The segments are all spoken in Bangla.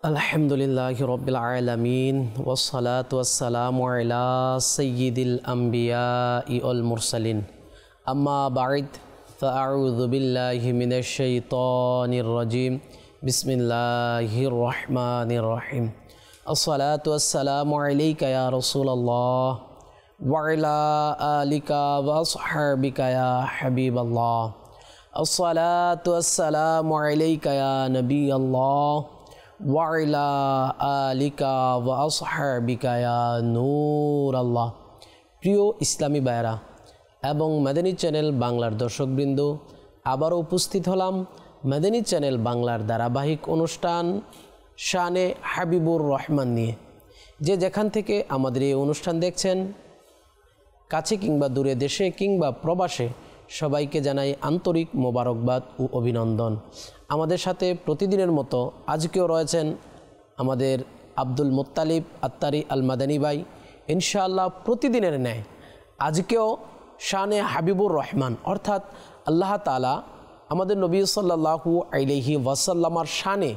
আলহামদুলিল্লাহি রাব্বিল আলামিন ওয়াসসালাতু ওয়াসসালামু আলা সাইয়্যিদিল আমবিয়াই ওয়াল মুরসালিন আম্মা বা'দ ফাআউযু বিল্লাহি মিনাশ শাইতানির রাজীম বিসমিল্লাহির রহমানির রহিম আসসালাতু ওয়াসসালামু আলাইকা ইয়া রাসূলুল্লাহ ওয়া আলা আলিকা ওয়া আসহাবিকা ইয়া হাবিবাল্লাহ আসসালাতু ওয়াসসালামু আলাইকা ইয়া নবিয়াল্লাহ ওয়াইলা আলিকা ওয়া আসহাবিকা ইয়া নূর আল্লাহ। প্রিয় ইসলামী ভাইয়েরা এবং মাদানী চ্যানেল বাংলার দর্শকবৃন্দ, আবারও উপস্থিত হলাম মাদানী চ্যানেল বাংলার ধারাবাহিক অনুষ্ঠান শানে হাবিবুর রহমান নিয়ে। যে যেখান থেকে আমাদের এই অনুষ্ঠান দেখছেন, কাছে কিংবা দূরে, দেশে কিংবা প্রবাসে, সবাইকে জানাই আন্তরিক মোবারকবাদ ও অভিনন্দন। আমাদের সাথে প্রতিদিনের মতো আজকেও রয়েছেন আমাদের আব্দুল মুত্তালিব আত্তারি আল মাদানী ভাই। ইনশাআল্লাহ প্রতিদিনের ন্যায় আজকেও শানে হাবিবুর রহমান অর্থাৎ আল্লাহ তাআলা আমাদের নবী সাল্লাল্লাহু আলাইহি ওয়াসাল্লামার শানে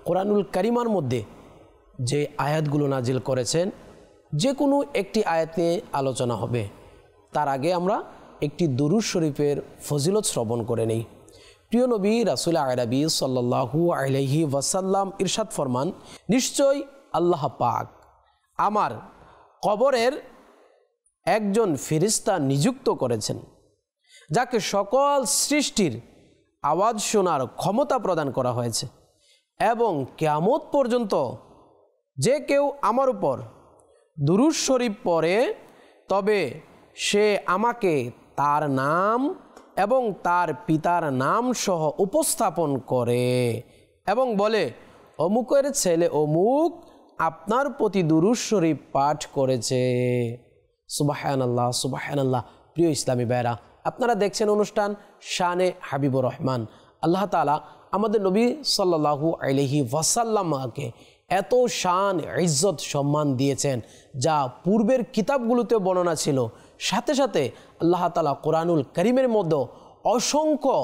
কোরআনুল কারিমার মধ্যে যে আয়াতগুলো নাজিল করেছেন, যে কোনো একটি আয়াত নিয়ে আলোচনা হবে। তার আগে আমরা একটি দুরূদ শরীফের ফজিলত শ্রবণ করে নেই। প্রিয় নবী রাসূল আরবি সাল্লাল্লাহু আলাইহি ওয়াসাল্লাম ইরশাদ ফরমান, নিশ্চয় আল্লাহ পাক আমার কবরের একজন ফেরেশতা নিযুক্ত করেছেন, যাকে সকল সৃষ্টির আওয়াজ শোনার ক্ষমতা প্রদান করা হয়েছে, এবং কিয়ামত পর্যন্ত যে কেউ আমার উপর দুরূদ শরীফ পড়ে তবে সে আমাকে তার নাম এবং তার পিতার নাম সহ উপস্থাপন করে এবং বলে, অমুকের ছেলে অমুক আপনার প্রতি দুরূদ শরীফ পাঠ করেছে। সুবহানাল্লাহ সুবহানাল্লাহ। প্রিয় ইসলামী ভাইরা, আপনারা দেখছেন অনুষ্ঠান শানে হাবিবুর রহমান। আল্লাহ তাআলা আমাদের নবী সাল্লাল্লাহু আলাইহি ওয়াসাল্লামকে এত শান ইজ্জত সম্মান দিয়েছেন, যা পূর্বের কিতাবগুলোতে বর্ণনা ছিল। সাথে সাথে আল্লাহ তাআলা কোরআনুল কারীমের মধ্যে অসংখ্য,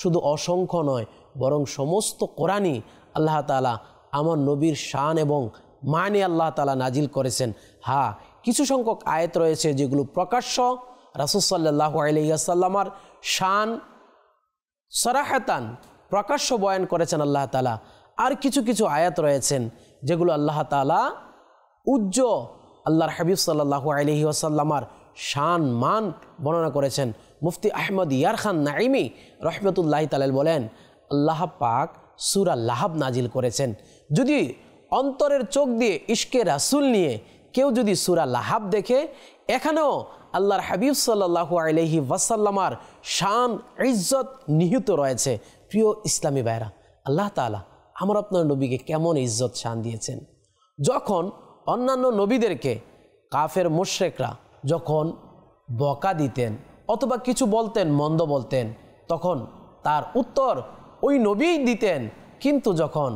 শুধু অসংখ্য নয় বরং সমস্ত কোরআনই আল্লাহ তাআলা আমার নবীর শান এবং মানে আল্লাহ তাআলা নাজিল করেছেন। হ্যাঁ, কিছু সংখ্যক আয়াত রয়েছে যেগুলো প্রকাশ্য রাসূল সাল্লাল্লাহু আলাইহি ওয়াসাল্লামার শান সরাহাতান প্রকাশ্য বয়ান করেছেন আল্লাহ তাআলা। আর কিছু কিছু আয়াত রয়েছেন যেগুলো আল্লাহ তাআলা আল্লাহর হাবিব সাল্লাল্লাহু আলাইহি ওয়াসাল্লামার শান মান বর্ণনা করেছেন। মুফতি আহমদ ইয়ার খান নাইমি রহমতুল্লাহি তাআলা বলেন, আল্লাহ পাক সূরা লাহাব নাজিল করেছেন। যদি অন্তরের চোখ দিয়ে ইশকে রাসূল নিয়ে কেউ যদি সূরা লাহাব দেখে, এখানেও আল্লাহর হাবিব সাল্লাল্লাহু আলাইহি ওয়াসাল্লামার শান ইজ্জত নিহিত রয়েছে। প্রিয় ইসলামী ভাইরা, আল্লাহ তাআলা আমার আপনার নবীকে কেমন ইজ্জত শান দিয়েছেন। যখন অন্যান্য নবীদেরকে কাফের মুশরিকরা যখন বকা দিতেন অথবা কিছু বলতেন, মন্দ বলতেন, তখন তার উত্তর ওই নবীই দিতেন। কিন্তু যখন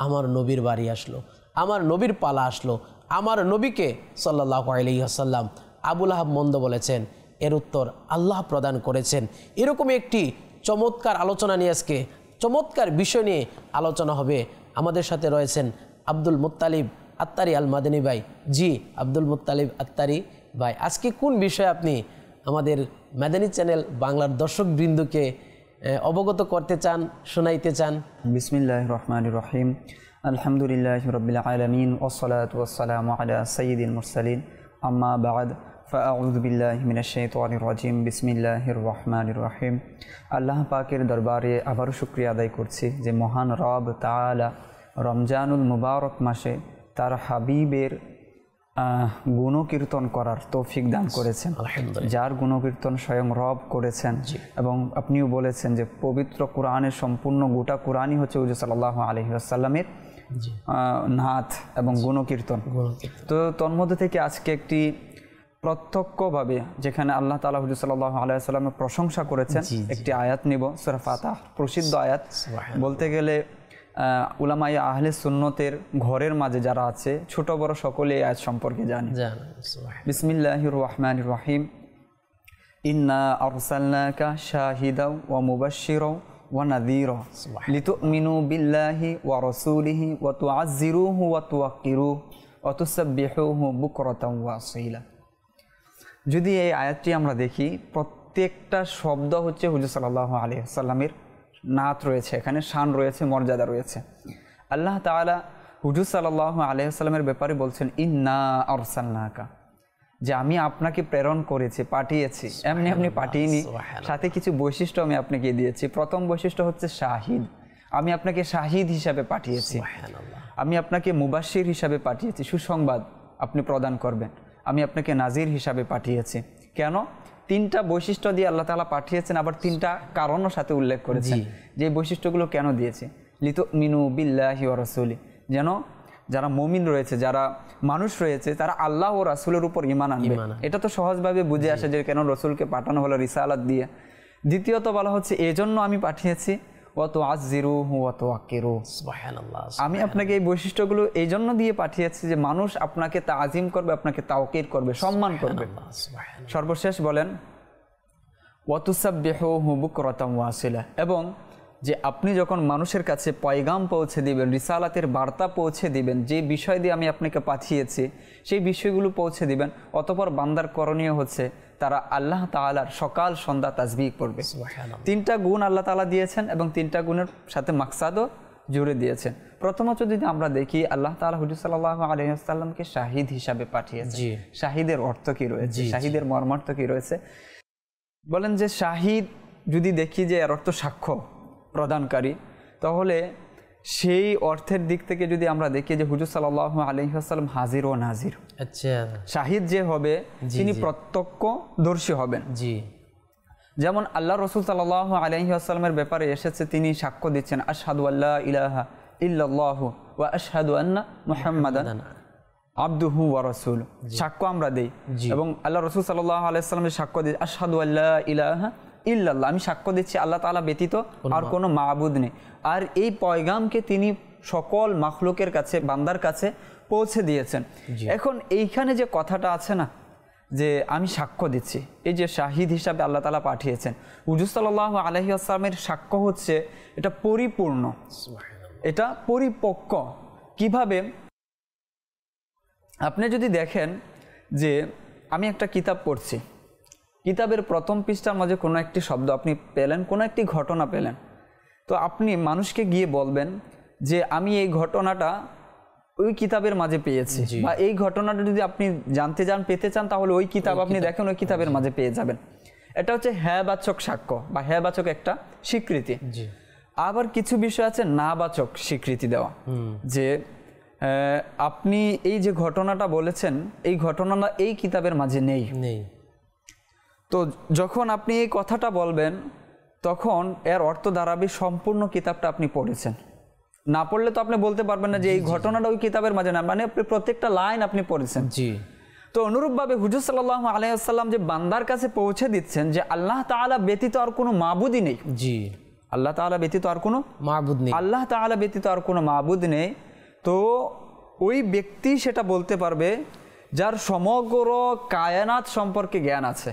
আমার নবীর বাড়ি আসলো, আমার নবীর পালা আসলো, আমার নবীকে সাল্লাল্লাহু আলাইহি ওয়াসাল্লাম আবু লাহাব মন্দ বলেছেন, এর উত্তর আল্লাহ প্রদান করেছেন। এরকম একটি চমৎকার আলোচনা নিয়ে আজকে চমৎকার বিষয় নিয়ে আলোচনা হবে। আমাদের সাথে রয়েছেন আব্দুল মুত্তালিব আত্তারি আল মাদানী ভাই। জি আব্দুল মুত্তালিব আত্তারি ভাই, আজকে কোন বিষয়ে আপনি আমাদের মাদানী চ্যানেল বাংলার দর্শকবৃন্দকে অবগত করতে চান, শোনাইতে চান? বিসমিল্লাহির রহমানির রহিম। আলহামদুলিল্লাহি রাব্বিল আলামিন ওয়াসসালাতু ওয়াসসালামু আলা সাইয়্যিদিল মুরসালিন আম্মা বা'দ ফাআউযু বিল্লাহি মিনাশ শাইতানির রাজীম বিসমিল্লাহির রহমানির রহিম। আল্লাহ পাকের দরবারে আবারও শুকরিয়া আদায় করছি যে মহান রব তাআলা রমজানুল মুবারক মাসে তার হাবিবের গুণকীর্তন করার তৌফিক দান করেছেন, যার গুণকীর্তন স্বয়ং রব করেছেন। এবং আপনিও বলেছেন যে পবিত্র কোরআনের সম্পূর্ণ গোটা কোরআনই হচ্ছে হুজুর সাল্লাল্লাহু আলাইহি ওয়াসাল্লামের নাত এবং গুণকীর্তন। তো তন্মধ্যে থেকে আজকে একটি প্রত্যক্ষভাবে যেখানে আল্লাহ তাআলা হুজুর সাল্লাল্লাহু আলাইহি ওয়াসাল্লামের প্রশংসা করেছেন একটি আয়াত নিব, সূরা ফাতিহা, প্রসিদ্ধ আয়াত। বলতে গেলে উলামায়ে আহলে সুন্নতের ঘরের মাঝে যারা আছে ছোট বড় সকলে এই আয়াত সম্পর্কে জানে। বিসমিল্লাহির রহমানির রহিম। ইন্না আরসালনাকা শাহিদাও ওয়া মুবাশশিরাও ওয়া নাযীরা লিতুমিনু বিল্লাহি ওয়া রাসূলিহি ওয়া তুআযযিরুহু ওয়া তুওয়াক্কিরুহু ওয়া তুসাব্বিহুহু বুকরাতান ওয়া আসীলা। যদি এই আয়াতটি আমরা দেখি, প্রত্যেকটা শব্দ হচ্ছে হুজুর সাল্লাল্লাহু আলাইহি ওয়াসাল্লামের নাত রয়েছে, এখানে শান রয়েছে, মর্যাদা রয়েছে। আল্লাহ তাআলা হুজুর সাল্লাল্লাহু আলাইহি ওয়াসাল্লামের ব্যাপারে বলছেন ইন্না আরসালনাকা, যে আমি আপনাকে প্রেরণ করেছি, পাঠিয়েছি। এমনি আপনি পাঠিয়েনি, সাথে কিছু বৈশিষ্ট্য আমি আপনাকে দিয়েছি। প্রথম বৈশিষ্ট্য হচ্ছে শাহিদ, আমি আপনাকে শাহিদ হিসাবে পাঠিয়েছি। আমি আপনাকে মুবাশশির হিসাবে পাঠিয়েছি, সুসংবাদ আপনি প্রদান করবেন। আমি আপনাকে নাজির হিসাবে পাঠিয়েছি। কেন? তিনটা বৈশিষ্ট্য দিয়ে আল্লাহ তাআলা পাঠিয়েছেন, আবার তিনটা কারণও সাথে উল্লেখ করেছেন যে বৈশিষ্ট্যগুলো কেন দিয়েছে। লিতুমিনু বিল্লাহি ওয়া রাসূলি, যেন যারা মুমিন রয়েছে, যারা মানুষ রয়েছে, তারা আল্লাহ ও রাসূলের উপর ঈমান আনবে। এটা তো সহজভাবে বুঝে আসে যে কেন রাসূলকে পাঠানো হলো রিসালাত দিয়ে। দ্বিতীয়ত বলা হচ্ছে এজন্য আমি পাঠিয়েছি ওয়া তুআযযিরুহু ওয়া তুওয়াক্কিরুহু, সুবহানাল্লাহ, আমি আপনাকে এই বৈশিষ্ট্যগুলো এই জন্য দিয়ে পাঠিয়েছি যে মানুষ আপনাকে তাজিম করবে, আপনাকে তাওকির করবে, সম্মান করবে। সর্বশেষ বলেন ওয়া তুসাব্বিহুহু বুকরাতান ওয়া আসীলা, এবং যে আপনি যখন মানুষের কাছে পয়গাম পৌঁছে দিবেন, রিসালাতের বার্তা পৌঁছে দিবেন, যে বিষয় দিয়ে আমি আপনাকে পাঠিয়েছি সেই বিষয়গুলো পৌঁছে দিবেন, অতঃপর বান্দার করণীয় হচ্ছে তারা আল্লাহ তাআলার সকাল সন্ধ্যা তাসবিহ করবে। তিনটা গুণ আল্লাহ তাআলা দিয়েছেন এবং তিনটা গুণের সাথে মাকসাদও জুড়ে দিয়েছেন। প্রথমত যদি আমরা দেখি, আল্লাহ তাআলা হুজুর সাল্লাল্লাহু আলাইহি ওয়াসাল্লামকে শাহিদ হিসাবে পাঠিয়েছেন। শাহিদের অর্থ কি রয়েছে, শাহিদের মর্মার্থ কি রয়েছে? বলেন যে শাহিদ যদি দেখি যে এর অর্থ সাক্ষ্য প্রদানকারী, তাহলে সেই অর্থের দিক থেকে যদি আমরা দেখি যে হুজুর সাল্লাল্লাহু আলাইহি ওয়াসাল্লাম হাজির ও নাজির। আচ্ছা, শাহিদ যে হবে তিনি প্রত্যক্ষদর্শী হবেন। জি, যেমন আল্লাহ রাসূল সাল্লাল্লাহু আলাইহি ওয়াসাল্লামের ব্যাপারে এসেছে, তিনি সাক্ষ্য দিচ্ছেন আশহাদু আল্লা ইলাহা ইল্লাল্লাহু ওয়া আশহাদু আন্না মুহাম্মাদান আবদুহু ওয়া রাসূলুহু। সাক্ষ্য আমরা দেই, এবং আল্লাহ রাসূল সাল্লাল্লাহু আলাইহি ওয়াসাল্লাম সাক্ষ্য দেন আশহাদু আল্লা ইলাহা ইল্লাল্লাহ, আমি সাক্ষ্য দিচ্ছি আল্লাহ তাআলা ব্যতীত আর কোনো মাবুদ নেই। আর এই পয়গামকে তিনি সকল মাখলুকের কাছে, বান্দার কাছে পৌঁছে দিয়েছেন। এখন এইখানে যে কথাটা আছে না, যে আমি সাক্ষ্য দিচ্ছি, এই যে শাহিদ হিসাবে আল্লাহ তাআলা পাঠিয়েছেন, হুজুর সাল্লাল্লাহু আলাইহি ওয়াসাল্লামের সাক্ষ্য হচ্ছে এটা পরিপূর্ণ, এটা পরিপক্ক। কিভাবে? আপনি যদি দেখেন যে আমি একটা কিতাব পড়ছি, কিতাবের প্রথম পৃষ্ঠার মাঝে কোনো একটি শব্দ আপনি পেলেন, কোনো একটি ঘটনা পেলেন, তো আপনি মানুষকে গিয়ে বলবেন যে আমি এই ঘটনাটা ওই কিতাবের মাঝে পেয়েছি, বা এই ঘটনাটা যদি আপনি জানতে চান, পেতে চান, তাহলে ওই কিতাব আপনি দেখেন, ওই কিতাবের মাঝে পেয়ে যাবেন। এটা হচ্ছে হ্যাঁবাচক সাক্ষ্য বা হ্যাঁবাচক একটা স্বীকৃতি। আবার কিছু বিষয় আছে নাবাচক স্বীকৃতি দেওয়া, যে আপনি এই যে ঘটনাটা বলেছেন, এই ঘটনাটা এই কিতাবের মাঝে নেই। তো যখন আপনি এই কথাটা বলবেন, তখন এর অর্থ দাঁড়াবে সম্পূর্ণ কিতাবটা আপনি পড়েছেন। না পড়লে তো আপনি বলতে পারবেন না যে এই ঘটনাটা ওই কিতাবের মাঝে না, মানে প্রত্যেকটা লাইন আপনি পড়েছেন। তো অনুরূপভাবে হুজুর সাল্লাল্লাহু আলাইহি ওয়াসাল্লাম যে বান্দার কাছে পৌঁছে দিচ্ছেন যে আল্লাহ তাআলা ব্যতীত আর কোনো মাবুদই নেই। আল্লাহ তাআলা ব্যতীত আর কোনো মাবুদ নেই, আল্লাহ তাআলা ব্যতীত আর কোনো মাবুদ নেই। তো ওই ব্যক্তি সেটা বলতে পারবে যার সমগ্র কায়নাত সম্পর্কে জ্ঞান আছে,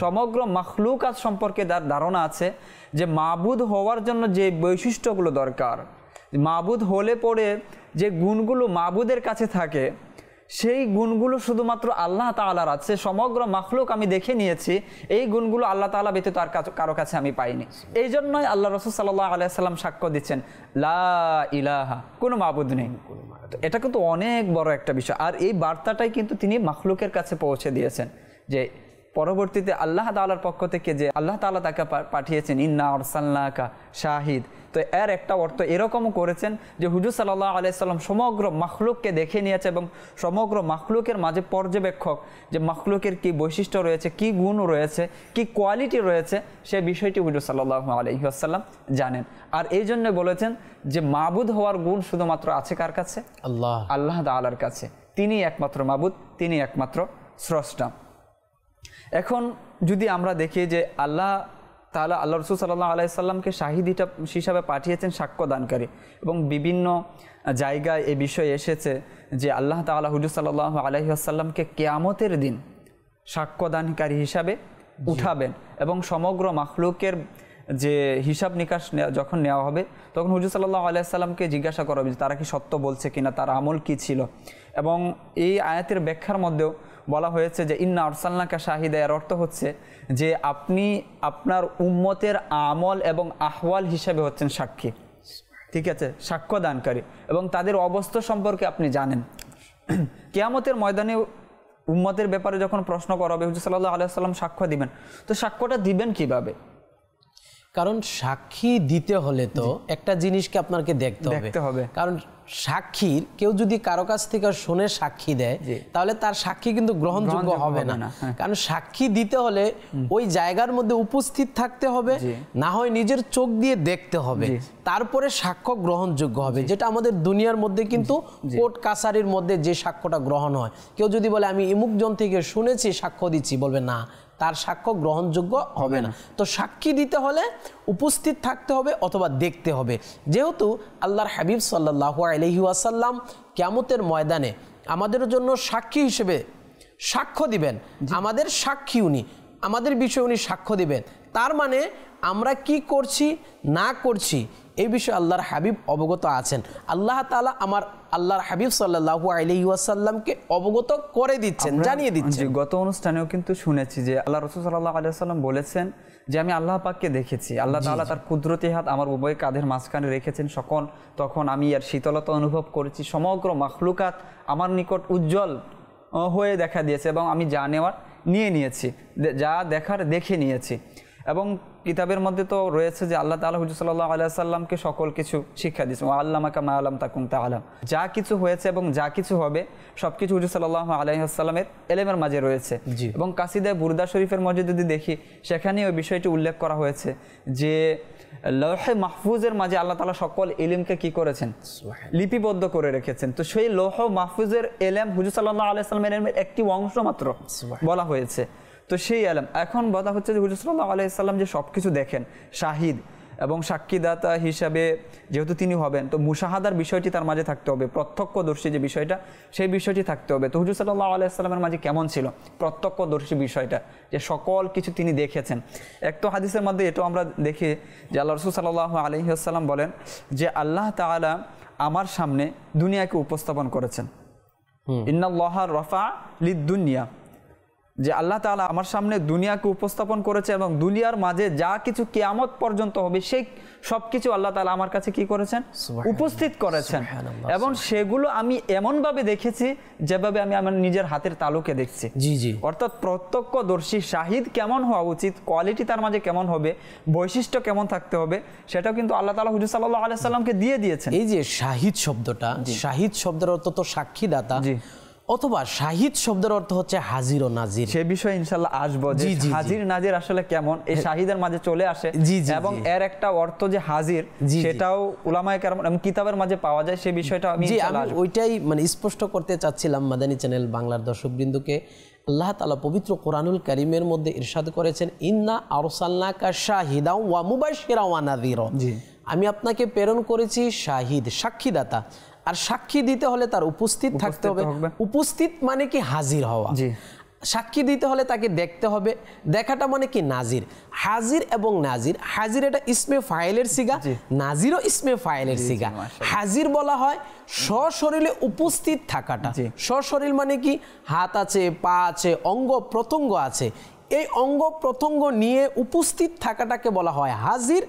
সমগ্র মাখলুকাত সম্পর্কে যার ধারণা আছে, যে মাবুদ হওয়ার জন্য যে বৈশিষ্ট্যগুলো দরকার, মাবুদ হলে পরে যে গুণগুলো মাবুদের কাছে থাকে, সেই গুণগুলো শুধুমাত্র আল্লাহ তাআলার আছে। সমগ্র মাখলুক আমি দেখে নিয়েছি, এই গুণগুলো আল্লাহ তাআলা ব্যতীত আর কারো কাছে আমি পাইনি। এই জন্যই আল্লাহ রাসূল সাল্লাল্লাহু আলাইহি ওয়াসাল্লাম সাক্ষ্য দিচ্ছেন লা ইলাহা, কোনো মাবুদ নেই। এটা কিন্তু অনেক বড় একটা বিষয়, আর এই বার্তাটাই কিন্তু তিনি মাখলুকের কাছে পৌঁছে দিয়েছেন, যে পরবর্তীতে আল্লাহ তাআলার পক্ষ থেকে যে আল্লাহ তাআলা তাকে পাঠিয়েছেন ইন্না আরসালনাকা শাহিদ। তো এর একটা অর্থ এরকমও করেছেন যে হুজুর সাল্লাল্লাহু আলাইহি সাল্লাম সমগ্র মাখলুককে দেখে নিয়েছে এবং সমগ্র মাখলুকের মাঝে পর্যবেক্ষক, যে মাখলুকের কি বৈশিষ্ট্য রয়েছে, কি গুণ রয়েছে, কি কোয়ালিটি রয়েছে, সে বিষয়টি হুজুর সাল্লাল্লাহু আলাইহি ওয়াসাল্লাম জানেন। আর এই জন্য বলেছেন যে মাবুদ হওয়ার গুণ শুধুমাত্র আছে কার কাছে? আল্লাহ তাআলার কাছে। তিনি একমাত্র মাবুদ, তিনি একমাত্র স্রষ্টা। এখন যদি আমরা দেখি যে আল্লাহ তাআলা আল্লাহ রাসূল সাল্লাল্লাহু আলাইহি সাল্লামকে শাহিদ হিসাবে পাঠিয়েছেন, সাক্ষ্যদানকারী, এবং বিভিন্ন জায়গায় এই বিষয়ে এসেছে যে আল্লাহ তাআলা হুজুর সাল্লাল্লাহু আলাইহি ওয়াসাল্লামকে কিয়ামতের দিন সাক্ষ্যদানকারী হিসাবে উঠাবেন এবং সমগ্র মাখলুকের যে হিসাব নিকাশ যখন নেওয়া হবে তখন হুজুর সাল্লাল্লাহু আলাইহি সাল্লামকে জিজ্ঞাসা করা হবে যে তারা কি সত্য বলছে কিনা, তার আমল কি ছিল। এবং এই আয়াতের ব্যাখ্যার মধ্যেও বলা হয়েছে যে ইন্না আরসালনাকা শাহিদা, এর অর্থ হচ্ছে যে আপনি আপনার উম্মতের আমল এবং আহওয়াল হিসাবে হচ্ছেন সাক্ষী, ঠিক আছে, সাক্ষ্যদানকারী, এবং তাদের অবস্থা সম্পর্কে আপনি জানেন। কিয়ামতের ময়দানে উম্মতের ব্যাপারে যখন প্রশ্ন করা হবে হুজুর সাল্লাল্লাহু আলাইহি ওয়াসাল্লাম সাক্ষ্য দিবেন, তো সাক্ষ্যটা দিবেন কিভাবে? কারণ সাক্ষী দিতে হলে তো একটা জিনিসকে আপনাকে দেখতে হবে। কারণ সাক্ষীর কেউ যদি কারো কাছ থেকে শুনে সাক্ষী দেয় তাহলে তার সাক্ষী কিন্তু গ্রহণযোগ্য হবে না। কারণ সাক্ষী দিতে হলে ওই জায়গার মধ্যে উপস্থিত থাকতে হবে, না হয় নিজের চোখ দিয়ে দেখতে হবে, তারপরে সাক্ষ্য গ্রহণযোগ্য হবে। যেটা আমাদের দুনিয়ার মধ্যে কিন্তু কোর্ট কাছারির মধ্যে যে সাক্ষ্যটা গ্রহণ হয়, কেউ যদি বলে আমি ইমুক জন থেকে শুনেছি সাক্ষ্য দিচ্ছি, বলবে না, তার সাক্ষ্য গ্রহণযোগ্য হবে না। তো সাক্ষী দিতে হলে উপস্থিত থাকতে হবে অথবা দেখতে হবে। যেহেতু আল্লাহর হাবিব সাল্লাল্লাহু আলাইহি ওয়াসাল্লাম কিয়ামতের ময়দানে আমাদের জন্য সাক্ষী হিসেবে সাক্ষ্য দিবেন, আমাদের সাক্ষী উনি, আমাদের বিষয়ে উনি সাক্ষ্য দিবেন। তার মানে আমরা কি করছি না করছি এই বিষয়ে আল্লাহর হাবিব অবগত আছেন। আল্লাহ তাআলা আমার আল্লাহর হাবিব সাল্লাল্লাহু আলাইহি ওয়াসাল্লামকে অবগত করে দিচ্ছেন, জানিয়ে দিচ্ছেন। গত অনুষ্ঠানেও কিন্তু শুনেছি যে আল্লাহ রাসূল সাল্লাল্লাহু আলাইহি ওয়াসাল্লাম বলেছেন যে আমি আল্লাহ পাককে দেখেছি, আল্লাহ তাআলা তার কুদরতি হাত আমার উভয় কাঁধের মাঝখানে রেখেছেন, তখন আমি এর শীতলতা অনুভব করেছি, সমগ্র মাখলুকাত আমার নিকট উজ্জ্বল হয়ে দেখা দিয়েছে এবং আমি যা নেওয়ার নিয়ে নিয়েছি, যা দেখার দেখে নিয়েছি। এবং কিতাবের মধ্যে তো রয়েছে যে আল্লাহ তাআলা হুজুর সাল্লাল্লাহু আলাইহি ওয়াসাল্লামকে সকল কিছু শিক্ষা দিয়েছেন, ওয়া আল্লামাকা মা লাম তাকুন তাআলাম, যা কিছু হয়েছে এবং যা কিছু হবে সবকিছু হুজুর সাল্লাল্লাহু আলাইহি ওয়াসাল্লামের ইলমের মাঝে রয়েছে। এবং কাসিদায়ে বুরদা শরীফের মধ্যে যদি দেখি সেখানে ওই বিষয়টি উল্লেখ করা হয়েছে যে লৌহে মাহফুজের মাঝে আল্লাহ তাআলা সকল ইলমকে কি করেছেন, লিপিবদ্ধ করে রেখেছেন। তো সেই লৌহ মাহফুজের ইলম হুজুর সাল্লাল্লাহু আলাইহি ওয়াসাল্লামের ইলমের একটি অংশ মাত্র বলা হয়েছে। তো সেই ইলম এখন বলা হচ্ছে যে হুজুর সাল্লাল্লাহু আলাইহি ওয়াসাল্লাম যে সবকিছু দেখেন, শাহিদ এবং সাক্ষীদাতা হিসাবে যেহেতু তিনি হবেন, তো মুশাহাদার বিষয়টি তার মাঝে থাকতে হবে, প্রত্যক্ষদর্শী যে বিষয়টা সেই বিষয়টি থাকতে হবে। তো হুজুর সাল্লাল্লাহু আলাইহি ওয়াসাল্লামের মাঝে কেমন ছিল প্রত্যক্ষদর্শী বিষয়টা, যে সকল কিছু তিনি দেখেছেন। এক তো হাদিসের মধ্যে এটাও আমরা দেখি যে আল্লাহ রাসূল সাল্লাল্লাহু আলাইহি ওয়াসাল্লাম বলেন যে আল্লাহ তাআলা আমার সামনে দুনিয়াকে উপস্থাপন করেছেন, ইন্নাল্লাহা রাফা লিদ-দুনিয়া, যে আল্লাহ তাআলা আমার সামনে দুনিয়াকে উপস্থাপন করেছে এবং দুনিয়ার মাঝে যা কিছু কিয়ামত পর্যন্ত হবে সেই সবকিছু আল্লাহ তাআলা আমার কাছে কি করেছেন, উপস্থিত করেছেন। এবং সেগুলো আমি এমনভাবে দেখেছি যেভাবে আমি আমার নিজের হাতের তালুকে দেখছি। অর্থাৎ প্রত্যক্ষদর্শী শাহিদ কেমন হওয়া উচিত, কোয়ালিটি তার মাঝে কেমন হবে, বৈশিষ্ট্য কেমন থাকতে হবে, সেটাও কিন্তু আল্লাহ তাআলা হুজুর সাল্লাল্লাহু আলাইহি সাল্লামকে দিয়ে দিয়েছেন। এই যে শাহিদ শব্দটা, শাহিদ শব্দের অর্থ তো সাক্ষীদাতা, অথবা শাহিদ শব্দের অর্থ হচ্ছে হাজির ও নাজির। সে বিষয়ে ইনশাআল্লাহ আসবো যে হাজির নাজির আসলে কেমন এই শাহিদের মাঝে চলে আসে, এবং এর একটা অর্থ যে হাজির সেটাও উলামায়ে কেরাম এবং কিতাবের মাঝে পাওয়া যায়, সেই বিষয়টা আমি ওইটাই মানে স্পষ্ট করতে চাচ্ছিলাম মাদানী চ্যানেল বাংলার দর্শকবৃন্দকে। আল্লাহ তাআলা পবিত্র কোরআনুল কারীমের মধ্যে ইরশাদ করেছেন, ইন্না আরসালনাকা শাহিদাও ওয়া মুবাশশিরাও ওয়া নাযীরা, আমি আপনাকে প্রেরণ করেছি শাহিদ, সাক্ষীদাতা। আর সাক্ষী দিতে হলে তার উপস্থিত থাকতে হবে। উপস্থিত মানে কি হাজির হওয়া, সাক্ষী দিতে হলে তাকে দেখতে হবে, দেখাটা মানে কি নাজির। হাজির এবং নাজির, হাজির এটা ইসমে ফাইলের সিগা, নাজিরও ইসমে ফাইলের সিগা। হাজির বলা হয় সশরীরে উপস্থিত থাকাটা। সশরীর মানে কি, হাত আছে, পা আছে, অঙ্গ প্রত্যঙ্গ আছে, এই অঙ্গ প্রত্যঙ্গ নিয়ে উপস্থিত থাকাটাকে বলা হয় হাজির।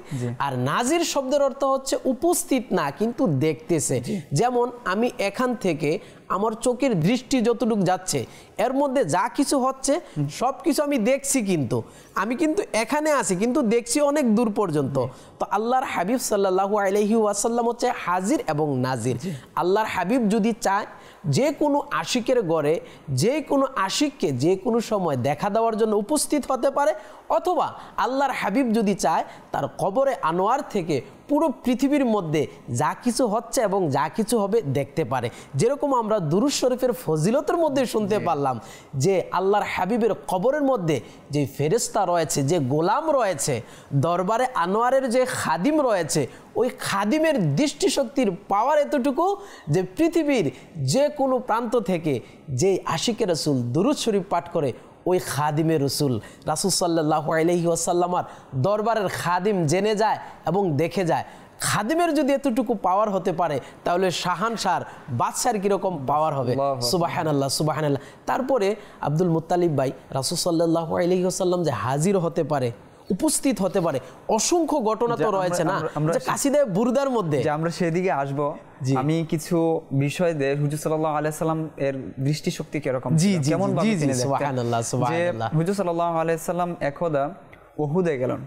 আর নাজির শব্দের অর্থ হচ্ছে উপস্থিত না কিন্তু দেখতেছে। যেমন আমি এখান থেকে আমার চোখের দৃষ্টি যতটুকু যাচ্ছে এর মধ্যে যা কিছু হচ্ছে সব কিছু আমি দেখছি, কিন্তু আমি কিন্তু এখানে আছি কিন্তু দেখছি অনেক দূর পর্যন্ত। তো আল্লাহর হাবিব সাল্লাল্লাহু আলাইহি ওয়াসাল্লাম হচ্ছে হাজির এবং নাজির। আল্লাহর হাবিব যদি চায় যে কোনো আশিকের ঘরে যে কোনো আশিককে যে কোনো সময় দেখা দেওয়ার জন্য উপস্থিত হতে পারে, অথবা আল্লাহর হাবিব যদি চায় তার কবরে আনোয়ার থেকে পুরো পৃথিবীর মধ্যে যা কিছু হচ্ছে এবং যা কিছু হবে দেখতে পারে। যেরকম আমরা দুরূদ শরীফের ফজিলতের মধ্যে শুনতে পারলাম যে আল্লাহর হাবিবের কবরের মধ্যে যে ফেরেশতা রয়েছে, যে গোলাম রয়েছে, দরবারে আনোয়ারের যে খাদিম রয়েছে, ওই খাদিমের দৃষ্টিশক্তির পাওয়ার এতটুকু যে পৃথিবীর যে কোনো প্রান্ত থেকে যে আশিকে রাসূল দুরূদ শরীফ পাঠ করে ওই খাদিমে রসুল রাসূল সাল্লাল্লাহু আলাইহি ওয়াসাল্লামার দরবারের খাদিম জেনে যায় এবং দেখে যায়। খাদিমের যদি এতটুকু পাওয়ার হতে পারে তাহলে শাহানশার বাদশার কিরকম পাওয়ার হবে। সুবহানাল্লাহ সুবহানাল্লাহ। তারপরে আব্দুল মুত্তালিব ভাই রাসূল সাল্লাল্লাহু আলাইহি ওয়াসাল্লাম যে হাজির হতে পারে, উপস্থিত হতে পারে, অসংখ্য ঘটনা তো রয়েছে না যে কাসিদে বুরদার মধ্যে, যে আমরা সেদিকে আসব। আমি কিছু বিষয় দিয়ে হুজুর সাল্লাল্লাহু আলাইহি সাল্লাম এর দৃষ্টিশক্তি কিরকম, কেমন ভাবে তিনি দেখতেন। সুবহানাল্লাহ সুবহানাল্লাহ। হুজুর সাল্লাল্লাহু আলাইহি সাল্লাম একদা উহুদে গেলেন,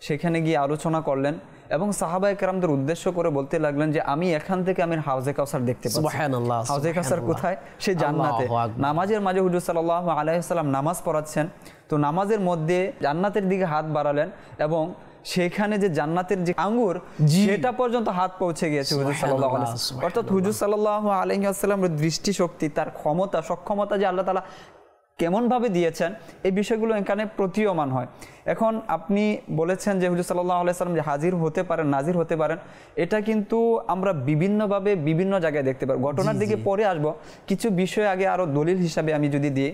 সেখানে গিয়ে আলোচনা করলেন এবং সাহাবায়ে কেরামদের উদ্দেশ্য করে বলতে লাগলেন যে আমি এখান থেকে আমি হাউজে কাউসার দেখতে পাচ্ছি। সুবহানাল্লাহ। হাউজে কাউসার কোথায়? সে জান্নাতে। নামাজের মাঝে হুজুর সাল্লাল্লাহু আলাইহি সাল্লাম নামাজ পড়াচ্ছেন, তো নামাজের মধ্যে জান্নাতের দিকে হাত বাড়ালেন এবং সেখানে যে জান্নাতের যে আঙ্গুর সেটা পর্যন্ত হাত পৌঁছে গিয়েছে হুজুর সাল্লাল্লাহু আলাইহি ওয়াসাল্লাম। অর্থাৎ হুজুর সাল্লাল্লাহু আলাইহি ওয়াসাল্লামের দৃষ্টিশক্তি, তার ক্ষমতা, সক্ষমতা যে আল্লাহ তাআলা কেমন ভাবে দিয়েছেন এই বিষয়গুলো এখানে প্রতীয়মান হয়। এখন আপনি বলেছেন যে হুজুর সাল্লাল্লাহু আলাইহি ওয়াসাল্লাম যে হাজির হতে পারেন, নাজির হতে পারেন, এটা কিন্তু আমরা বিভিন্নভাবে বিভিন্ন জায়গায় দেখতে পারি। ঘটনার দিকে পরে আসব, কিছু বিষয় আগে আরো দলিল হিসাবে আমি যদি দিই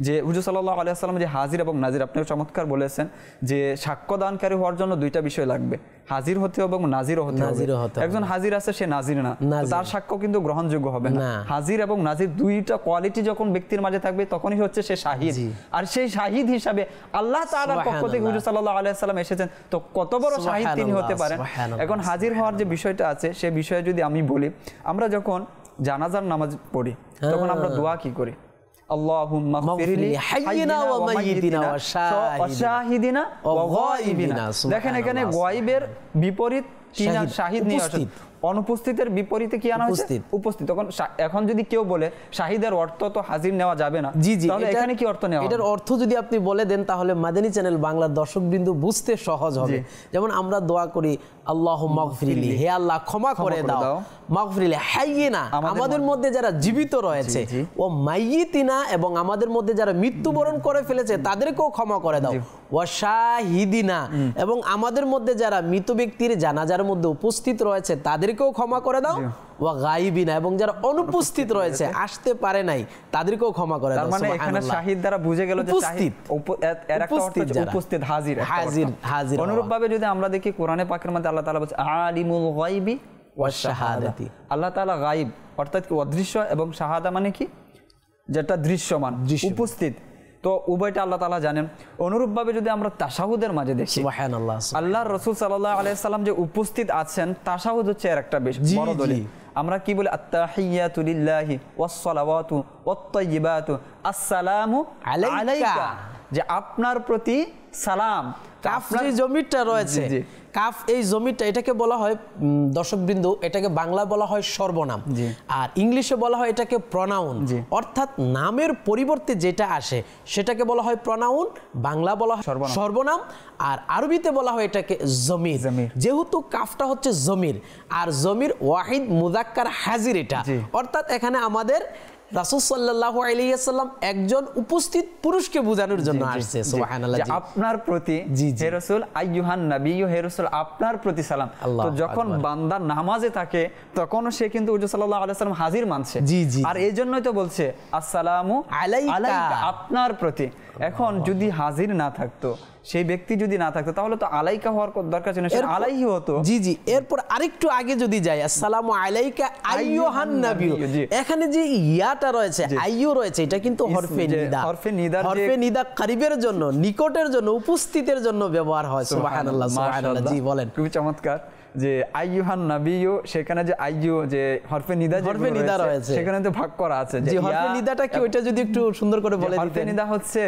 যে হুজুর সাল্লাল্লাহু আলাইহি ওয়াসাল্লাম যে হাজির এবং নাজির, আপনি চমৎকার বলেছেন যে সাক্ষ্যদানকারী হওয়ার জন্য দুইটা বিষয় লাগবে, হাজির হতে হবে এবং নাজিরও হতে হবে। একজন হাজির আছে, সে নাজির না, তার সাক্ষ্য কিন্তু গ্রহণযোগ্য হবে না। হাজির এবং নাজির দুইটা কোয়ালিটি যখন ব্যক্তির মাঝে থাকবে তখনই হচ্ছে সে শাহিদ। আর সেই শাহিদ হিসাবে আল্লাহ তাআলার পক্ষ থেকে হুজুর সাল্লাল্লাহু আলাইহি ওয়াসাল্লাম এসেছেন, তো কত বড় শাহিদ তিনি হতে পারেন। এখন হাজির হওয়ার যে বিষয়টা আছে সে বিষয়ে যদি আমি বলি, আমরা যখন জানাজার নামাজ পড়ি তখন আমরা দোয়া কি করি? আল্লাহুম্মা গফিরলি হাইয়িনা ওয়া মাইয়িতিনা ওয়া শাহিদিনা ওয়া গায়িবিনা। দেখেন এখানে গায়বের বিপরীত কি না, শাহিদ নিয়ে আসে। অনুপস্থিতের বিপরীতে কি আনা হয়েছে? উপস্থিত। তখন এখন যদি কেউ বলে শাহিদের অর্থ তো হাজির নেওয়া যাবে না, তাহলে এখানে কি অর্থ নেওয়া? এটার অর্থ যদি আপনি বলে দেন তাহলে মাদানী চ্যানেল বাংলার দর্শকবৃন্দ বুঝতে সহজ হবে। যেমন আমরা দোয়া করি আল্লাহুম্মা গফিরলি, হে আল্লাহ ক্ষমা করে দাও, মাগফিরলি হাইয়িনা আমাদের মধ্যে যারা জীবিত রয়েছে, ও মাইয়িতিনা এবং আমাদের মধ্যে যারা মৃত্যুবরণ করে ফেলেছে তাদেরকেও ক্ষমা করে দাও, ওয়া শাহিদিনা এবং আমাদের মধ্যে যারা মৃত ব্যক্তির জানাজার মধ্যে উপস্থিত রয়েছে তাদেরকেও ক্ষমা করে দাও, ওয়া গায়িবিনা এবং যারা অনুপস্থিত রয়েছে, আসতে পারে নাই, তাদেরকেও ক্ষমা করে দাও। তার মানে এখানে শাহিদ দ্বারা বুঝে গেল যে শাহিদ এর একটা অর্থ হচ্ছে উপস্থিত, হাজির, হাজির। অনুরূপভাবে যদি আমরা দেখি কোরআনে পাকের মধ্যে আল্লাহ তাআলা বলছে আলিমুল গায়বি ওয়াশ শাহাদাতি। আল্লাহ তাআলা গায়ব অর্থাৎ কি অদৃশ্য, এবং শাহাদা মানে কি, যেটা দৃশ্যমান, উপস্থিত, তো উভয়টা আল্লাহ তাআলা জানেন। অনুরূপভাবে যদি আমরা তাশাহুদের মাঝে দেখি, সুবহানাল্লাহ, আল্লাহর রাসূল সাল্লাল্লাহু আলাইহি সাল্লাম যে উপস্থিত আছেন, তাশাহুদ হচ্ছে এর একটা বেশ বড় দলিল। আমরা কি বলি? আত্তাহিয়াতু লিল্লাহি ওয়াস সালাওয়াতু ওয়াত তাইয়্যিবাতু আসসালামু আলাইকা, যে আপনার প্রতি সালাম। কাফ যে জমিটা রয়েছে, কাফ এই জমিটা, এটাকে বলা হয় দর্শকবৃন্দ, এটাকে বাংলা বলা হয় সর্বনাম, আর ইংলিশে বলা হয় এটাকে প্রনাউন। অর্থাৎ নামের পরিবর্তে যেটা আসে সেটাকে বলা হয় প্রনাউন, বাংলা বলা হয় সর্বনাম, আর আরবিতে বলা হয় এটাকে জমির। যেহেতু কাফটা হচ্ছে জমির, আর জমির ওয়াহিদ মুযাক্কার হাজির, এটা অর্থাৎ এখানে আমাদের রাসূল সাল্লাল্লাহু আলাইহি ওয়াসাল্লাম একজন উপস্থিত পুরুষকে বোঝানোর জন্য আসছে। সুবহানাল্লাহ। আপনার প্রতি হে রাসূল, আইয়ুহান নাবিয়্যু, হে রাসূল আপনার প্রতি সালাম। তো যখন বান্দা নামাজে থাকে তখন সে কিন্তু হুজুর সাল্লাল্লাহু আলাইহি ওয়াসাল্লাম হাজির মানছে, আর এই জন্যই তো বলছে আসসালামু আলাইকা, আপনার প্রতি। এখন যদি হাজির না থাকতো, সেই ব্যক্তি যদি না থাকতো, তাহলে তো আলাইকা হওয়ার দরকার ছিল না, আলাইহি হতো। জি। এরপর আরেকটু আগে যদি যাই, আসসালামু আলাইকা আইয়ুহান নাবিয়্যু, এখানে যে ইয়াটা রয়েছে, আইয়ু রয়েছে, এটা কিন্তু হরফে নিদা। হরফে নিদা কারিবের জন্য, নিকটের জন্য, উপস্থিতের জন্য ব্যবহার হয়। সুবহানাল্লাহ সুবহানাল্লাহ। জি বলেন। খুবই চমৎকার যে আইয়ুহান নাবিয়্যু, সেখানে যে আইয়ু যে হরফে নিদা রয়েছে, সেখানে তো ভাগ করা আছে যে হরফে নিদাটা কি, ওইটা যদি একটু সুন্দর করে বলে দিতেন। হরফে নিদা হচ্ছে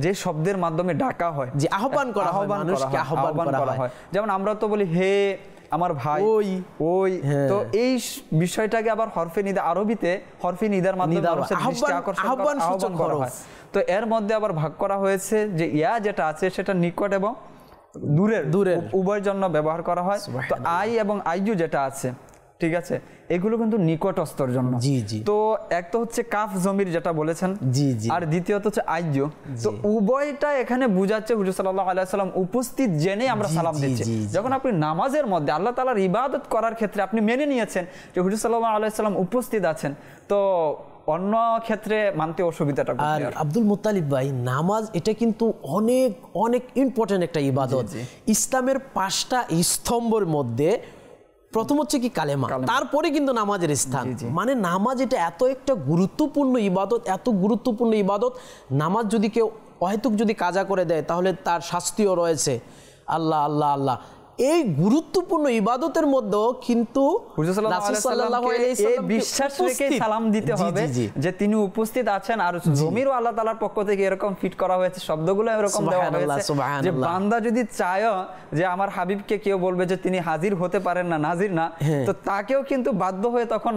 যে শব্দের মাধ্যমে ডাকা হয়, যে আহ্বান করা হয়, মানুষকে আহ্বান করা হয়। যেমন আমরা তো বলি হে আমার ভাই, ওই, তো এই বিষয়টাকে আবার হরফে নিদা, আরবিতে হরফে নিদার মাধ্যমে আহ্বান করা হয়। তো এর মধ্যে আবার ভাগ করা হয়েছে যে ইয়া যেটা আছে সেটা নিকট এবং দূরের উভয়ের জন্য ব্যবহার করা হয়। তো আই এবং আইয়ু যেটা আছে, ঠিক আছে, এগুলো কিন্তু নিকটস্থর জন্য। তো এক তো হচ্ছে কাফ জমির যেটা বলেছেন, আর দ্বিতীয়ত হচ্ছে আইয়ু। তো উভয়টা এখানে বুঝাচ্ছে হুজুর সাল্লাল্লাহু আলাইহি ওয়াসাল্লাম উপস্থিত জেনে আমরা সালাম দিচ্ছি। যখন আপনি নামাজের মধ্যে আল্লাহ তাআলার ইবাদত করার ক্ষেত্রে আপনি মেনে নিয়েছেন যে হুজুর সাল্লাল্লাহু আলাইহি ওয়াসাল্লাম উপস্থিত আছেন, তো অন্য ক্ষেত্রে মানতে অসুবিধাটা আর কোথায়? আব্দুল মুত্তালিব ভাই, নামাজ এটা কিন্তু অনেক অনেক ইম্পর্টেন্ট একটা ইবাদত। ইসলামের 5টা স্তম্ভের মধ্যে প্রথম হচ্ছে কি কালেমা, তারপরে কিন্তু নামাজের স্থান। মানে নামাজ এটা এত একটা গুরুত্বপূর্ণ ইবাদত, এত গুরুত্বপূর্ণ ইবাদত। নামাজ যদি কেউ অহেতুক যদি কাজা করে দেয় তাহলে তার শাস্তিও রয়েছে। আল্লাহ আল্লাহ আল্লাহ, এই গুরুত্বপূর্ণ ইবাদতের মধ্যেও কিন্তু বিশ্বাস রেখে সালাম দিতে হবে যে তিনি উপস্থিত আছেন। আর জমিরও আল্লাহ তাআলার পক্ষ থেকে এরকম ফিট করা হয়েছে, শব্দগুলো এরকম দেওয়া হয়েছে যে বান্দা যদি চায় যে আমার হাবিবকে কেউ বলবে যে তিনি হাজির হতে পারেন না, নাজির না, তো তাকেও কিন্তু বাধ্য হয়ে তখন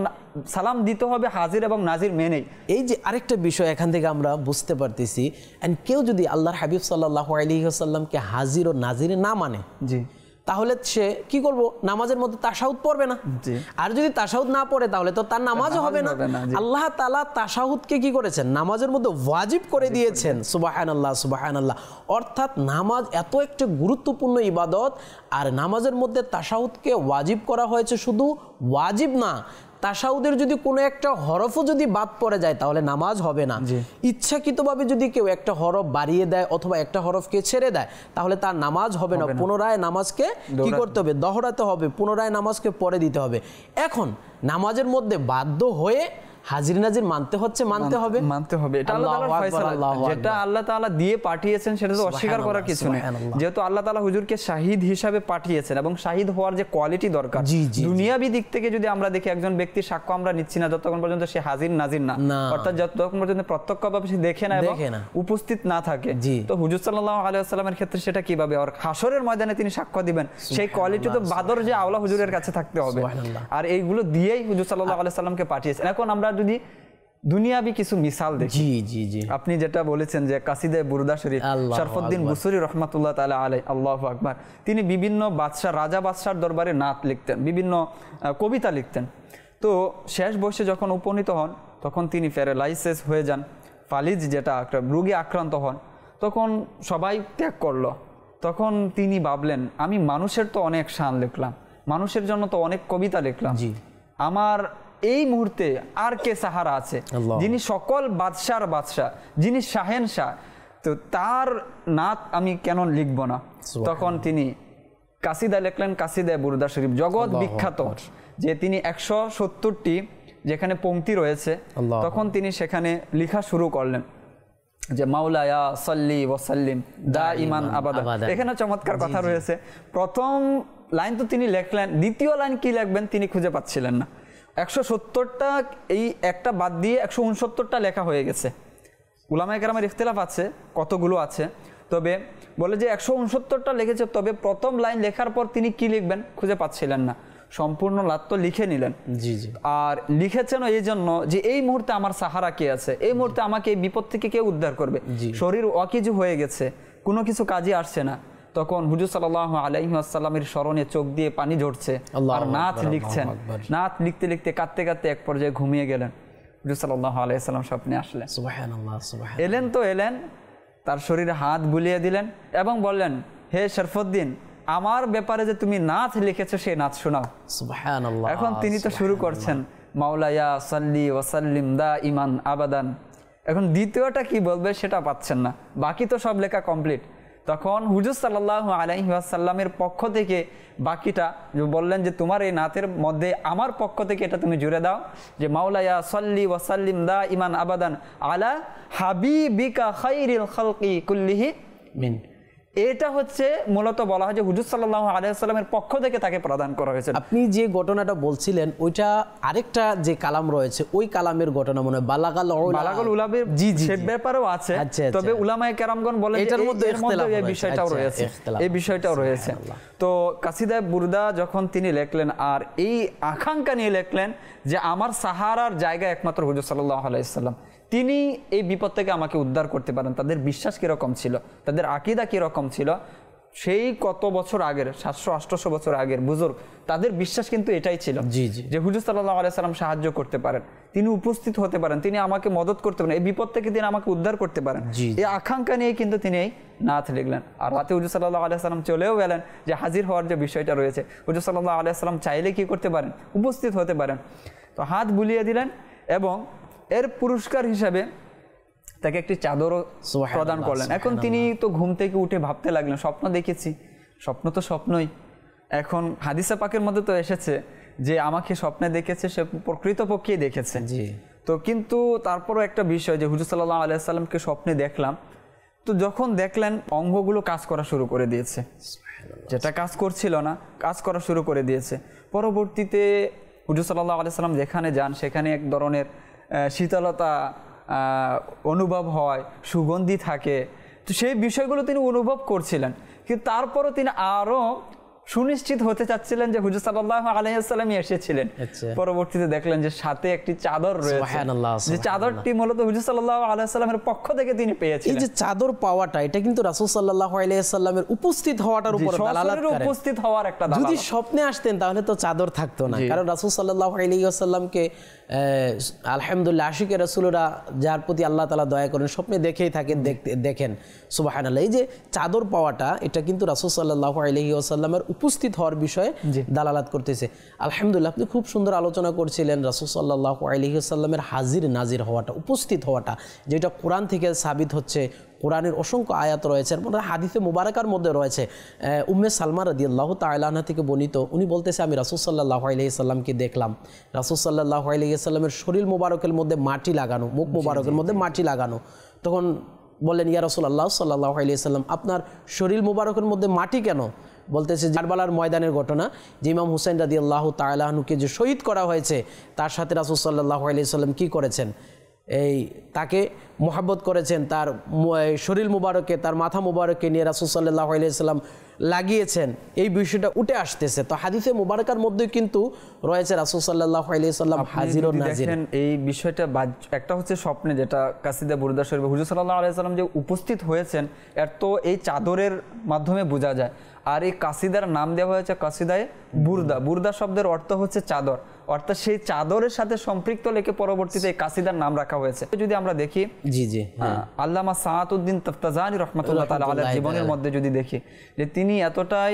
সালাম দিতে হবে হাজির এবং নাজির মেনেই। এই যে আরেকটা বিষয় এখান থেকে আমরা বুঝতে পারতেছি, এন্ড কেউ যদি আল্লাহর হাবিব সাল্লাল্লাহু আলাইহি ওয়াসাল্লামকে হাজির ও নাজির না মানে, জি, তাহলে সে কি করবো? নামাজের মধ্যে তাশাহুদ পড়বে না। আর যদি তাশাহুদ না পড়ে তাহলে তো তার নামাজও হবে না। আল্লাহ তাআলা তাশাহুদকে কি করেছেন? নামাজের মধ্যে ওয়াজিব করে দিয়েছেন। সুবহানাল্লাহ সুবহানাল্লাহ। অর্থাৎ নামাজ এত একটা গুরুত্বপূর্ণ ইবাদত, আর নামাজের মধ্যে তাশাহুদকে ওয়াজিব করা হয়েছে। শুধু ওয়াজিব না, তাশাহুদের যদি কোনো একটা হরফও যদি বাদ পড়ে যায় তাহলে নামাজ হবে না। ইচ্ছাকৃতভাবে যদি কেউ একটা হরফ বাড়িয়ে দেয় অথবা একটা হরফকে ছেড়ে দেয় তাহলে তার নামাজ হবে না। পুনরায় নামাজকে কি করতে হবে? দহরাতে হবে, পুনরায় নামাজকে পড়ে দিতে হবে। এখন নামাজের মধ্যে বাধ্য হয়ে হাজির নাজির মানতে হচ্ছে, মানতে হবে। এটা আল্লাহ তাআলার ফয়সালা, যেটা আল্লাহ তাআলা দিয়ে পাঠিয়েছেন সেটা তো অস্বীকার করার কিছু নেই। যেহেতু আল্লাহ তাআলা হুজুরকে শাহিদ হিসাবে পাঠিয়েছেন এবং শাহিদ হওয়ার যে কোয়ালিটি দরকার, দুনিয়াবি দিক থেকে যদি আমরা দেখি একজন ব্যক্তির সাক্ষ্য আমরা নিচ্ছি না যতক্ষণ পর্যন্ত সে হাজির নাজির না, অর্থাৎ যতক্ষণ পর্যন্ত প্রত্যক্ষভাবে সে দেখে না এবং উপস্থিত না থাকে। তো হুজুর সাল্লাল্লাহু আলাইহি ওয়াসাল্লামের ক্ষেত্রে সেটা কিভাবে আর হাসরের ময়দানে তিনি সাক্ষ্য দিবেন, সেই কোয়ালিটি তো বাদর যে আওলা হুজুরের কাছে থাকতে হবে। আর এইগুলো দিয়েই হুজুর সাল্লাল্লাহু আলাইহি ওয়াসাল্লামকে পাঠিয়েছেন। এখন আমরা যদি দুনিয়াবি কিছু মিসাল দেখি, আপনি যেটা বলেছেন যে কাসিদে বুরদা শরীফ, শরফুদ্দিন বুসরি রহমাতুল্লাহ তাআলা আলাইহি, আল্লাহু আকবার, তিনি বিভিন্ন বাদশা, রাজা বাদশার দরবারে নাত লিখতেন, বিভিন্ন কবিতা লিখতেন। তো শেষ বয়সে যখন উপনীত হন তখন তিনি প্যারালাইসিস হয়ে যান, ফালিজ যেটা একটা রোগে আক্রান্ত হন। তখন সবাই ত্যাগ করলো। তখন তিনি ভাবলেন, আমি মানুষের তো অনেক শান লিখলাম, মানুষের জন্য তো অনেক কবিতা লিখলাম, আমার এই মুহূর্তে আর কে সাহারা আছে, যিনি সকল বাদশার বাদশা, যিনি শাহেনশাহ, তো তার নাত আমি কেন লিখব না? তখন তিনি কাসিদা লিখলেন, কাসিদা বুরদা শরীফ, জগৎ বিখ্যাত, যে তিনি 170টি যেখানে পংক্তি রয়েছে। তখন তিনি সেখানে লেখা শুরু করলেন যে মাওলায়া সাল্লি ওয়া সাল্লিম দাইমান আবাদা। এখানে চমৎকার কথা রয়েছে। প্রথম লাইন তো তিনি লিখলেন, দ্বিতীয় লাইন কি লিখবেন তিনি খুঁজে পাচ্ছিলেন না। 170টা এই একটা বাদ দিয়ে 169টা লেখা হয়ে গেছে। উলামায়ে কেরামের ইখতিলাফ আছে কতগুলো আছে, তবে বলে যে 169টা লিখেছে। তবে প্রথম লাইন লেখার পর তিনি কি লিখবেন খুঁজে পাচ্ছিলেন না। সম্পূর্ণ লাত তো লিখে নিলেন। আর লিখেছেন এই জন্য যে এই মুহূর্তে আমার সাহারা কে আছে, এই মুহূর্তে আমাকে এই বিপদ থেকে কে উদ্ধার করবে। শরীর অকিজু হয়ে গেছে, কোনো কিছু কাজে আসছে না। তখন হুজুর সাল্লাল্লাহু আলাইহি ওয়াসাল্লামের স্মরণে চোখ দিয়ে পানি ঝরছে, আর নাত লিখছেন। নাত লিখতে লিখতে কাঁদতে কাঁদতে এক পর্যায়ে ঘুমিয়ে গেলেন। হুজুর সাল্লাল্লাহু আলাইহি ওয়াসাল্লাম স্বপ্নে আসলেন। সুবহানাল্লাহ সুবহানাল্লাহ। এলেন তো এলেন, তার শরীরে হাত বুলিয়ে দিলেন এবং বললেন, হে শরফুদ্দিন, আমার ব্যাপারে যে তুমি নাত লিখেছো সেই নাত শোনাও। সুবহানাল্লাহ। এখন তিনি তো শুরু করছেন মাওলায়া সাল্লি ওয়া সাল্লিম দাইমান আবাদান। এখন দ্বিতীয়টা কি বলবে সেটা পাচ্ছেন না, বাকি তো সব লেখা কমপ্লিট। তখন হুজুর সাল্লাল্লাহু আলাইহি ওয়াসাল্লামের পক্ষ থেকে বাকিটা বললেন যে তোমার এই নাতের মধ্যে আমার পক্ষ থেকে এটা তুমি জুড়ে দাও যে মাওলায়া সাল্লি ওয়া সাল্লিম দাইমান আবাদান আলা হাবিবিকা খাইরিল খালকি কুল্লিহি মিন। এটা হচ্ছে মূলত বলা হয় যে হুজুর সাল্লাল্লাহু আলাইহি ওয়াসাল্লামের পক্ষ থেকে তাকে প্রদান করা হয়েছে। আপনি যে ঘটনাটা বলছিলেন ওইটা আরেকটা যে কালাম রয়েছে ওই কালামের ঘটনা মনে হয় বালাগাল উলাবের সে ব্যাপারেও আছে। তবে উলামায়ে কেরামগণ বলেন এটার মধ্যে এই বিষয়টাও রয়েছে, এই বিষয়টাও রয়েছে। তো কাসিদায়ে বুরদা যখন তিনি লিখলেন আর এই আকাঙ্ক্ষা নিয়ে লিখলেন যে আমার সাহারার জায়গা একমাত্র হুজুর সাল্লাল্লাহু আলাইহি ওয়াসাল্লাম, তিনি এই বিপদ থেকে আমাকে উদ্ধার করতে পারেন। তাদের বিশ্বাস কিরকম ছিল, তাদের আকীদা কিরকম ছিল, সেই কত বছর আগের 700-800 বছর আগের বুজুর্গ, তাদের বিশ্বাস কিন্তু এটাই ছিল যে হুজুর সাল্লাল্লাহু আলাইহি সাল্লাম সাহায্য করতে পারেন, তিনি উপস্থিত হতে পারেন, তিনি আমাকে মদত করতে পারেন, এই বিপদ থেকে তিনি আমাকে উদ্ধার করতে পারেন। এই আকাঙ্ক্ষা নিয়ে কিন্তু তিনি এই নাত লিখলেন। আর রাতে হুজুর সাল্লাল্লাহু আলাইহি সাল্লাম চলেও গেলেন, যে হাজির হওয়ার যে বিষয়টা রয়েছে, হুজুর সাল্লাল্লাহু আলাইহি সাল্লাম চাইলে কি করতে পারেন, উপস্থিত হতে পারেন। তো হাত বুলিয়ে দিলেন এবং এর পুরস্কার হিসাবে তাকে একটি চাদরও প্রদান করলেন। এখন তিনি তো ঘুম থেকে উঠে ভাবতে লাগলেন, স্বপ্ন দেখেছি, স্বপ্ন তো স্বপ্নই। এখন হাদিসে পাকের মধ্যে তো এসেছে যে আমাকে স্বপ্নে দেখেছে, সে প্রকৃতপক্ষেই দেখেছে। তো কিন্তু তারপরও একটা বিষয় যে হুজুর সাল্লাল্লাহু আলাইহি ওয়াসাল্লামকে স্বপ্নে দেখলাম, তো যখন দেখলেন অঙ্গগুলো কাজ করা শুরু করে দিয়েছে, যেটা কাজ করছিল না কাজ করা শুরু করে দিয়েছে। পরবর্তীতে হুজুর সাল্লাল্লাহু আলাইহি ওয়াসাল্লাম যেখানে যান সেখানে এক ধরনের শীতলতা অনুভব হয়, সুগন্ধি থাকে। তো সেই বিষয়গুলো তিনি অনুভব করছিলেন, কিন্তু তারপরও তিনি আরও সুনিশ্চিত হতে চাচ্ছিলেন যে হুজুর সাল্লাল্লাহু আলাইহি ওয়াসাল্লামই এসেছিলেন। পরবর্তীতে দেখলেন যে সাথে একটি চাদর রয়েছে, যে চাদরটি মূলত হুজুর সাল্লাল্লাহু আলাইহি ওয়াসাল্লামের পক্ষ থেকে তিনি পেয়েছিলেন। এই যে চাদর পাওয়াটা, এটা কিন্তু রাসূল সাল্লাল্লাহু আলাইহি ওয়াসাল্লামের উপস্থিত হওয়াটার উপর দালালাত করে। উপস্থিত হওয়ার একটা দালালাত। যদি স্বপ্নে আসতেন তাহলে তো চাদর থাকতো না, কারণ রাসূল সাল্লাল্লাহু আলাইহি ওয়াসাল্লামকে আলহামদুলিল্লাহ আশিকে রাসূলরা যার প্রতি আল্লাহ তাআলা দয়া করেন স্বপ্নে দেখেই থাকেন, দেখেন সুবহানাল্লাহ। এই যে চাদর পাওয়াটা, এটা কিন্তু রাসূল সাল্লাল্লাহু আলাইহি ওয়াসাল্লামের উপস্থিত হওয়ার বিষয়ে দালালাত করতেছে। আলহামদুলিল্লাহ, আপনি খুব সুন্দর আলোচনা করছিলেন রাসূল সাল্লাল্লাহু আলাইহি ওয়াসাল্লামের হাজির নাজির হওয়াটা, উপস্থিত হওয়াটা, যেটা কোরআন থেকে সাবিত হচ্ছে। কোরআনের অসংখ্য আয়াত রয়েছে, এর মধ্যে হাদিসে মুবারাকার মধ্যে রয়েছে। উম্মে সালমা রাদিয়াল্লাহু তাআলা আনহা থেকে বর্ণিত, উনি বলতেছে আমি রাসূল সাল্লাল্লাহু আলাইহি সাল্লামকে দেখলাম, রাসূল সাল্লাল্লাহু আলাইহি সাল্লামের শরীর মুবারকের মধ্যে মাটি লাগানো, মুখ মুবারকের মধ্যে মাটি লাগানো। তখন বললেন, ইয়া রাসূলুল্লাহ সাল্লাল্লাহু আলাইহি সাল্লাম, আপনার শরীর মুবারকের মধ্যে মাটি কেন? বলতেছে কারবালার ময়দানের ঘটনা, যে ইমাম হুসাইন রাদিয়াল্লাহু তাআলা আনহুকে যে শহীদ করা হয়েছে, তার সাথে রাসূল সাল্লাল্লাহু আলাইহি সাল্লাম কি করেছেন? এই তাকে মোহাব্বত করেছেন, তার শরীর মুবারকে, তার মাথা মুবারককে নিয়ে রাসূল সাল্লাল্লাহু আলাইহি সাল্লাম লাগিয়েছেন। এই বিষয়টা উঠে আসতেছে। তো হাদিসে মুবারকার মধ্যে কিন্তু রয়েছে রাসূল সাল্লাল্লাহু আলাইহি সাল্লাম হাজির ও নাজির। এই বিষয়টা একটা হচ্ছে স্বপ্নে, যেটা কাসিদা বুরদা শরীফে হুজুর সাল্লাল্লাহু আলাইহি সাল্লাম যে উপস্থিত হয়েছেন, এর তো এই চাদরের মাধ্যমে বোঝা যায়। আর এই কাসিদার নাম দেওয়া হয়েছে কাসিদায়ে বুরদা। বুরদা শব্দের অর্থ হচ্ছে চাদর, অর্থাৎ সেই চাদরের সাথে সম্পৃক্ত লেখে পরবর্তীতে এই কাসিদার নাম রাখা হয়েছে। যদি আমরা দেখি আল্লামা সাআতুদ্দিন তাফতাজানি রাহমাতুল্লাহ তাআলা আলাইহির জীবনের মধ্যে যদি দেখি, যে তিনি এতটাই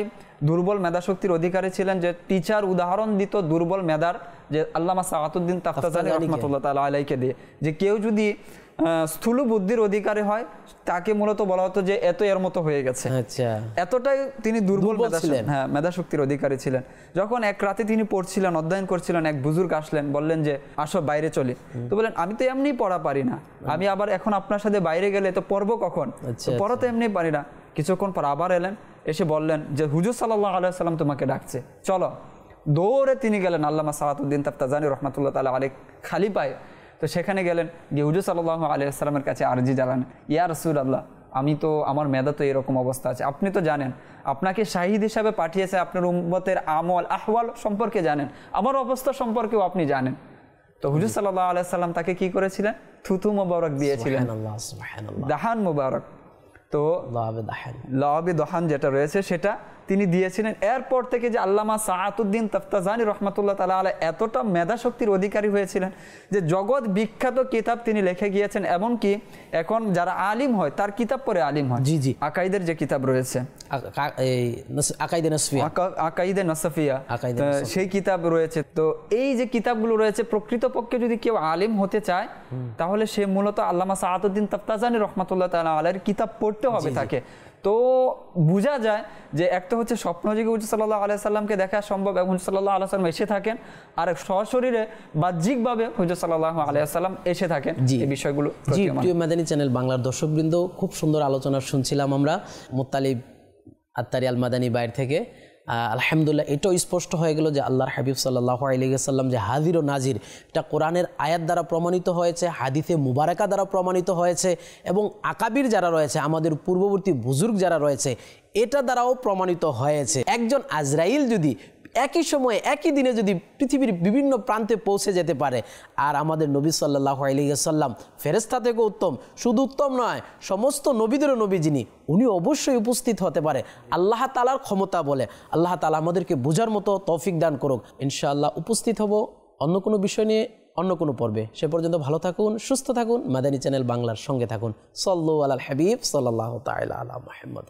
দুর্বল মেধাশক্তির অধিকারী ছিলেন যে টিচার উদাহরণ দিত দুর্বল মেধার, যে আল্লামা সাআতুদ্দিন তাফতাজানি রাহমাতুল্লাহ তাআলা আলাইহিকে দিয়ে, যে কেউ যদি স্থূল বুদ্ধির অধিকারী হয় তাকে মূলত বলা হতো যে এত এর মতো হয়ে গেছে। এতটাই তিনি দুর্বল মেধাশক্তির অধিকারী ছিলেন। যখন এক রাতে তিনি পড়ছিলেন, অধ্যয়ন করছিলেন, এক বুজুর্গ আসলেন, বললেন যে আসো বাইরে চলি। তো বললেন, আমি তো এমনি পড়া পারি না, আমি আবার এখন আপনার সাথে বাইরে গেলে তো পড়বো কখন? পড়া তো এমনি পারি না। কিছুক্ষণ পর আবার এলেন, এসে বললেন যে হুজুর সাল্লাল্লাহু আলাইহি সাল্লাম তোমাকে ডাকছে, চলো। দৌড়ে তিনি গেলেন আল্লামা সাআতুদ্দিন তাফতাজানি রাহমাতুল্লাহ তাআলা আলাইহি খালি পায়ে। তো সেখানে গেলেন, গিয়ে হুজুর সাল্লাল্লাহু আলাইহি ওয়াসাল্লামের কাছে আরজি জানালেন, ইয়া রাসূলুল্লাহ, আমি তো, আমার মেধা তো এরকম অবস্থা আছে, আপনি তো জানেন, আপনাকে শাহিদ হিসাবে পাঠিয়েছে, আপনার উম্মতের আমল আহওয়াল সম্পর্কে জানেন, আমার অবস্থা সম্পর্কেও আপনি জানেন। তো হুজুর সাল্লাল্লাহু আলাইহি ওয়াসাল্লাম তাকে কি করেছিলেন? থুতু মুবারক দিয়েছিলেন, দাহান মুবারক। তো লাওয়াবে দহান যেটা রয়েছে সেটা তিনি দিয়েছিলেন। এরপর থেকে যে আল্লামা সাআতুদ্দিন তাফতাজানি রাহমাতুল্লাহ তাআলা আলাইহি এতটা মেধাশক্তির অধিকারী হয়েছিলেন যে জগৎ বিখ্যাত কিতাব তিনি লিখে গিয়েছেন। এমনকি এখন যারা আলিম হয় তার কিতাব পড়ে আলিম হয়। আকাইদের যে কিতাব রয়েছে, আকাইদে নাসফিয়া, সেই কিতাব রয়েছে। তো এই যে কিতাবগুলো রয়েছে, প্রকৃতপক্ষে যদি কেউ আলিম হতে চায় তাহলে সে মূলত আল্লামা সাআতুদ্দিন তাফতাজানি রাহমাতুল্লাহ তাআলা আলাইহির কিতাব পড়তে হবে তাকে। তো বোঝা যায় যে একটা হচ্ছে স্বপ্নযোগে হুজুর সাল্লাল্লাহু আলাইহি সাল্লামকে দেখা সম্ভব এবং হুজুর সাল্লাল্লাহু আলাইহি সাল্লাম এসে থাকেন, আর সশরীরে বাহ্যিকভাবে হুজুর সাল্লাল্লাহু আলাইহি সাল্লাম এসে থাকেন। এই বিষয়গুলো প্রিয় মাদানী চ্যানেল বাংলার দর্শকবৃন্দ, খুব সুন্দর আলোচনা শুনছিলাম আমরা মুত্তালিব আত্তারি আল মাদানী বাইর থেকে। আলহামদুলিল্লাহ, এটাও স্পষ্ট হয়ে গেল যে আল্লাহর হাবিব সাল্লাল্লাহু আলাইহি ওয়াসাল্লাম যে হাজির ও নাজির, এটা কোরআনের আয়াত দ্বারা প্রমাণিত হয়েছে, হাদিসে মুবারাকা দ্বারা প্রমাণিত হয়েছে, এবং আকাবির যারা রয়েছে, আমাদের পূর্ববর্তী বুজুর্গ যারা রয়েছে, এটা দ্বারাও প্রমাণিত হয়েছে। একজন আজরাইল যদি একই সময়ে একই দিনে যদি পৃথিবীর বিভিন্ন প্রান্তে পৌঁছে যেতে পারে, আর আমাদের নবী সাল্লাল্লাহু আলাইহি ওয়াসাল্লাম ফেরেশতা থেকে উত্তম, শুধু উত্তম নয়, সমস্ত নবীদেরও নবী যিনি, উনি অবশ্যই উপস্থিত হতে পারে। আল্লাহ তাআলার ক্ষমতা বলে, আল্লাহ তাআলা আমাদেরকে বোঝার মতো তৌফিক দান করুক। ইনশাআল্লাহ উপস্থিত হব অন্য কোনো বিষয় নিয়ে, অন্য কোনো পর্বে। সে পর্যন্ত ভালো থাকুন, সুস্থ থাকুন, মাদানী চ্যানেল বাংলার সঙ্গে থাকুন। সাল্লু আলাল হাবিব সাল্লাল্লাহু তাআলা আলা মুহাম্মদ।